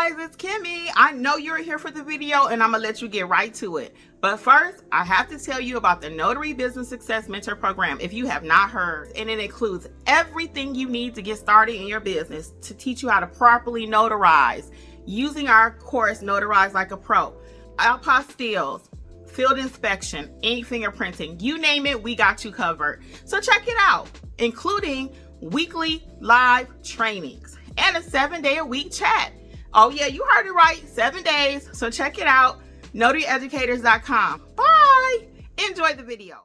guys, it's Kimmi. I know you're here for the video and I'm gonna let you get right to it. But first, I have to tell you about the Notary Business Success Mentor Program if you have not heard. And it includes everything you need to get started in your business to teach you how to properly notarize using our course, Notarize Like a Pro. Apostilles, field inspection, ink fingerprinting, you name it, we got you covered. So check it out, including weekly live trainings and a 7-day-a-week chat. Oh yeah, you heard it right, 7 days. So check it out, notaryeducators.com. Bye. Enjoy the video.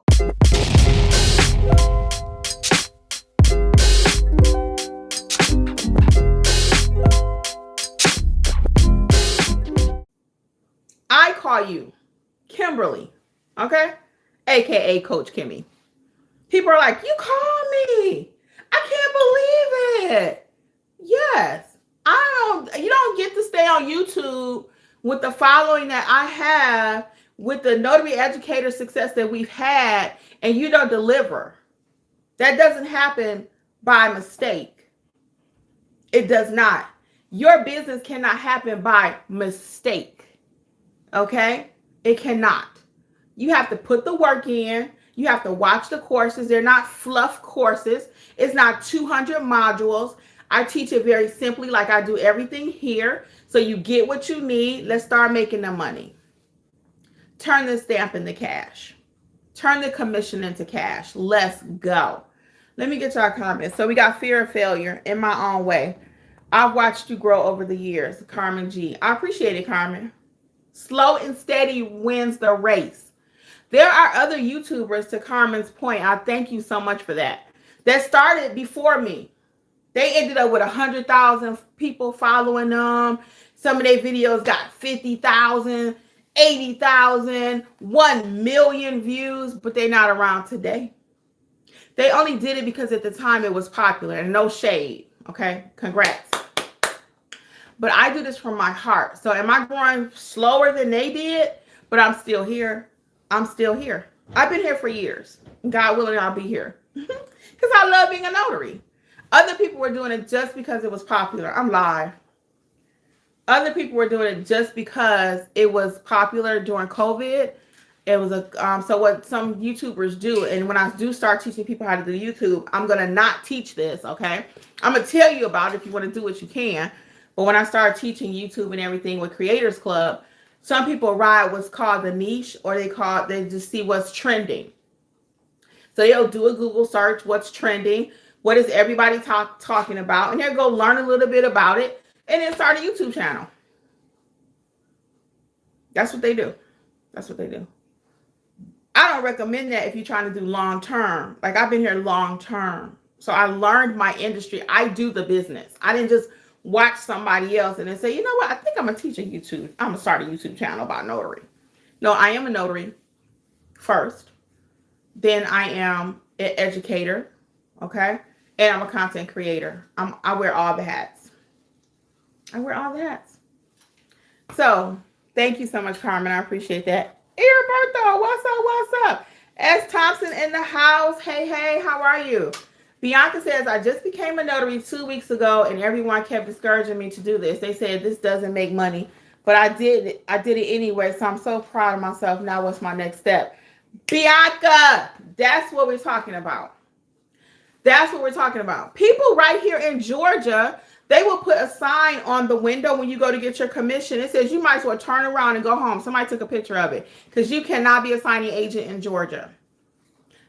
I call you Kimberly, okay? AKA Coach Kimmi. People are like, you call me. I can't believe it. Yes. You don't get to stay on YouTube with the following that I have, with the notary educator success that we've had, and you don't deliver. That doesn't happen by mistake. It does not. Your business cannot happen by mistake. Okay? It cannot. You have to put the work in. You have to watch the courses. They're not fluff courses. It's not 200 modules. I teach it very simply, like I do everything here. So you get what you need. Let's start making the money. Turn the stamp into cash. Turn the commission into cash. Let's go. Let me get to our comments. So we got fear of failure, in my own way. I've watched you grow over the years. Carmen G. I appreciate it, Carmen. Slow and steady wins the race. There are other YouTubers, to Carmen's point, I thank you so much for that started before me. They ended up with 100,000 people following them. Some of their videos got 50,000, 80,000, 1 million views, but they're not around today. They only did it because at the time it was popular, and no shade, okay? Congrats. But I do this from my heart. So am I growing slower than they did? But I'm still here. I'm still here. I've been here for years. God willing, I'll be here. Because I love being a notary. Other people were doing it just because it was popular. I'm live. Other people were doing it just because it was popular during COVID. It was so what some YouTubers do, and when I do start teaching people how to do YouTube, I'm going to not teach this, okay? I'm going to tell you about it if you want to do what you can. But when I start teaching YouTube and everything with Creators Club, some people ride what's called the niche, or they just see what's trending. So they'll do a Google search, what's trending, what is everybody talking about, and they'll go learn a little bit about it, and then start a YouTube channel. That's what they do. That's what they do. I don't recommend that if you're trying to do long term. Like, I've been here long term. So I learned my industry. I do the business. I didn't just watch somebody else and then say, you know what, I think I'm going to teach a YouTube. I'm going to start a YouTube channel about notary. No, I am a notary first. Then I am an educator. Okay. And I'm a content creator. I wear all the hats. I wear all the hats. So thank you so much, Carmen. I appreciate that. Roberto, what's up? What's up? S. Thompson in the house. Hey, hey, how are you? Bianca says, I just became a notary 2 weeks ago and everyone kept discouraging me to do this. They said this doesn't make money, but I did it anyway. So I'm so proud of myself. Now what's my next step? Bianca, that's what we're talking about. That's what we're talking about. People right here in Georgia, they will put a sign on the window when you go to get your commission. It says you might as well turn around and go home. Somebody took a picture of it because you cannot be a signing agent in Georgia.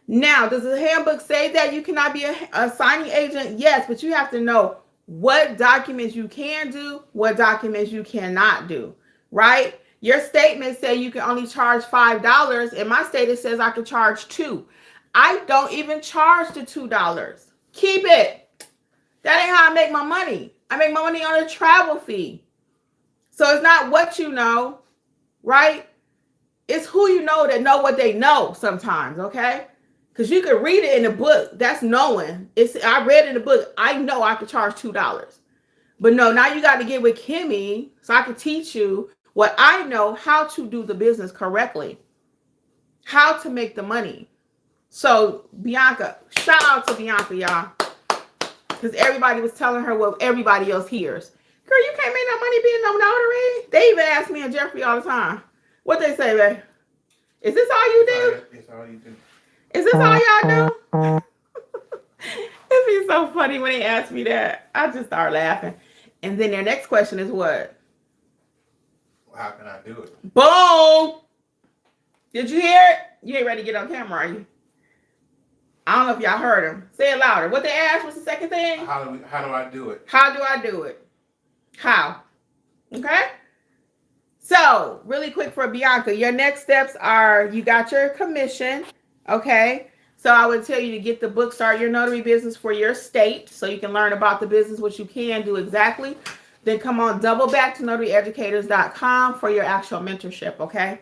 Now, does the handbook say that you cannot be a signing agent? Yes, but you have to know what documents you can do, what documents you cannot do, right? Your statement say you can only charge $5. In my state, it says I can charge $2. I don't even charge the $2. Keep it. That ain't how I make my money. I make my money on a travel fee. So it's not what you know, right? It's who you know that know what they know sometimes, okay? Because you can read it in the book. That's knowing. I read in the book. I know I could charge $2. But no, now you got to get with Kimmi so I can teach you what I know, how to do the business correctly, how to make the money. So Bianca, shout out to Bianca, y'all. Because everybody was telling her what everybody else hears. Girl, you can't make no money being no notary. They even ask me and Jeffrey all the time. What they say, babe? Is this all you do? It's all you do. Is this all y'all do? It'd be so funny when they ask me that. I just start laughing. And then their next question is what? How can I do it? Boom! Did you hear it? You ain't ready to get on camera, are you? I don't know if y'all heard him. Say it louder. What they asked? What's the second thing? How do I do it? How do I do it? How? Okay? So, really quick for Bianca, your next steps are you got your commission, okay? So I would tell you to get the book, Start Your Notary Business for your state, so you can learn about the business, what you can do exactly. Then come on, double back to notaryeducators.com for your actual mentorship, okay?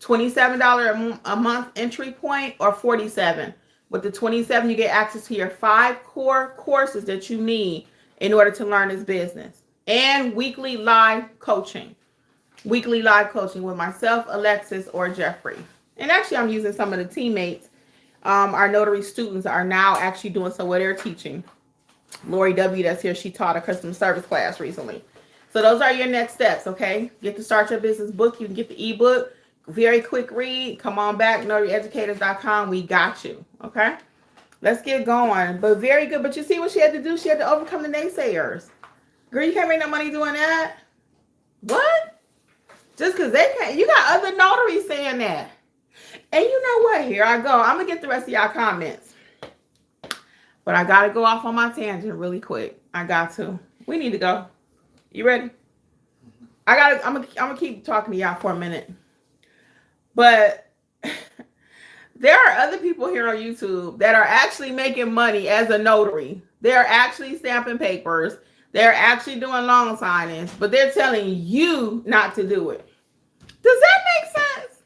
$27 a month entry point or $47. With the $27, you get access to your 5 core courses that you need in order to learn this business. And weekly live coaching. Weekly live coaching with myself, Alexis, or Jeffrey. And actually, I'm using some of the teammates. Our notary students are now actually doing so what they're teaching. Lori W. that's here, she taught a customer service class recently. So those are your next steps, okay? Get the Start Your Business book. You can get the ebook. Very quick read. Come on back, notaryeducators.com. We got you, okay? Let's get going. But very good. But you see what she had to do? She had to overcome the naysayers. Girl, you can't make no money doing that. What? Just because they can't. You got other notaries saying that. And you know what? Here I go. I'm going to get the rest of y'all comments. But I got to go off on my tangent really quick. I got to. We need to go. You ready? I'm gonna keep talking to y'all for a minute. But there are other people here on YouTube that are actually making money as a notary. They're actually stamping papers. They're actually doing loan signings, but they're telling you not to do it. Does that make sense?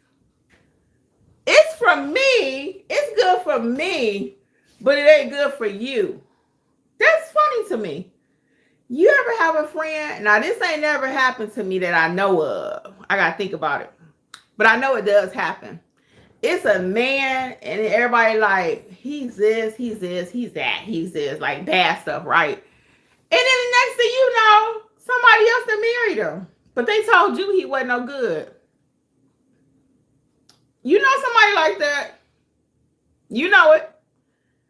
It's for me. It's good for me, but it ain't good for you. That's funny to me. You ever have a friend? Now, this ain't never happened to me that I know of. I got to think about it. But I know it does happen. It's a man and everybody like, he's this, he's this, he's that, he's this, like bad stuff, right? And then the next thing you know, somebody else that married him. But they told you he wasn't no good. You know somebody like that? You know it.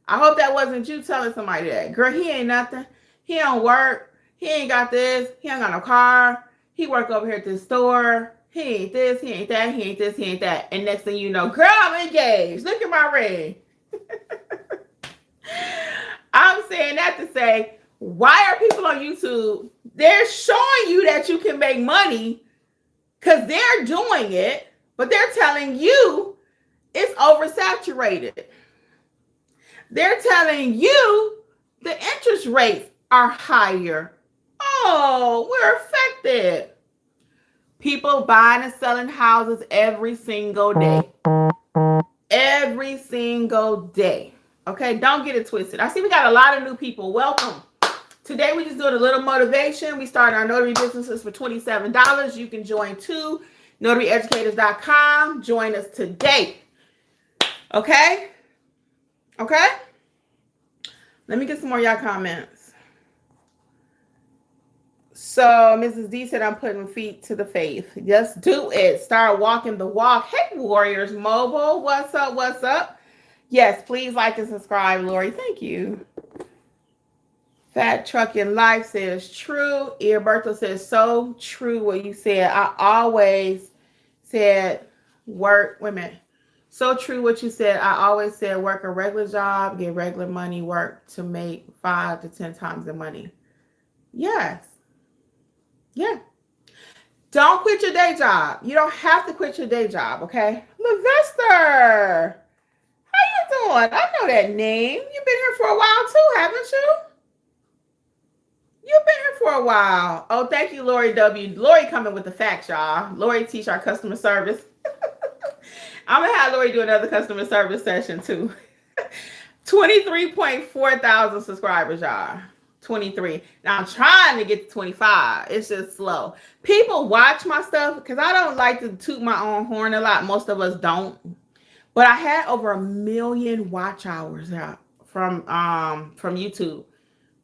I hope that wasn't you telling somebody that. Girl, he ain't nothing. He don't work. He ain't got this. He ain't got no car. He work over here at this store. He ain't this. He ain't that. He ain't this. He ain't that. And next thing you know, girl, I'm engaged. Look at my ring. I'm saying that to say, why are people on YouTube? They're showing you that you can make money because they're doing it, but they're telling you it's oversaturated. They're telling you the interest rates are higher. Oh, we're affected. People buying and selling houses every single day. Every single day. Okay, don't get it twisted. I see we got a lot of new people. Welcome. Today we just doing a little motivation. We started our notary businesses for $27. You can join too. notaryeducators.com. Join us today. Okay? Okay? Let me get some more y'all comments. So Mrs. D said, I'm putting feet to the faith. Just do it. Start walking the walk. Hey, Warriors Mobile. What's up? What's up? Yes, please like and subscribe, Lori. Thank you. Fat Trucking Life says true. Earberto says so true what you said. I always said work. Wait a minute. So true what you said. I always said work a regular job, get regular money, work to make 5 to 10 times the money. Yes. Yeah. Don't quit your day job. You don't have to quit your day job, okay? Levester, how you doing? I know that name. You've been here for a while too, haven't you? You've been here for a while. Oh, thank you, Lori W. Lori coming with the facts, y'all. Lori teach our customer service. I'm going to have Lori do another customer service session too. 23.4 thousand subscribers, y'all. 23. Now I'm trying to get to 25. It's just slow. People watch my stuff because I don't like to toot my own horn a lot. Most of us don't. But I had over 1 million watch hours out from YouTube.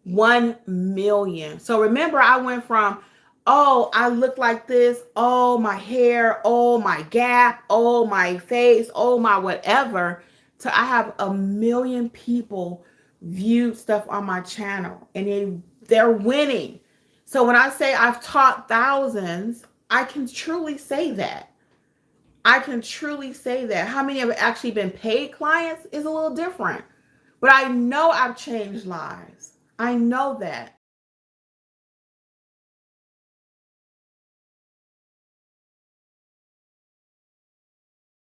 1 million. So remember, I went from, oh, I look like this, oh, my hair, oh, my gap, oh, my face, oh, my whatever, to I have 1 million people view stuff on my channel, and they're winning. So when I say I've taught thousands, I can truly say that. I can truly say that. How many have actually been paid clients is a little different. But I know I've changed lives. I know that.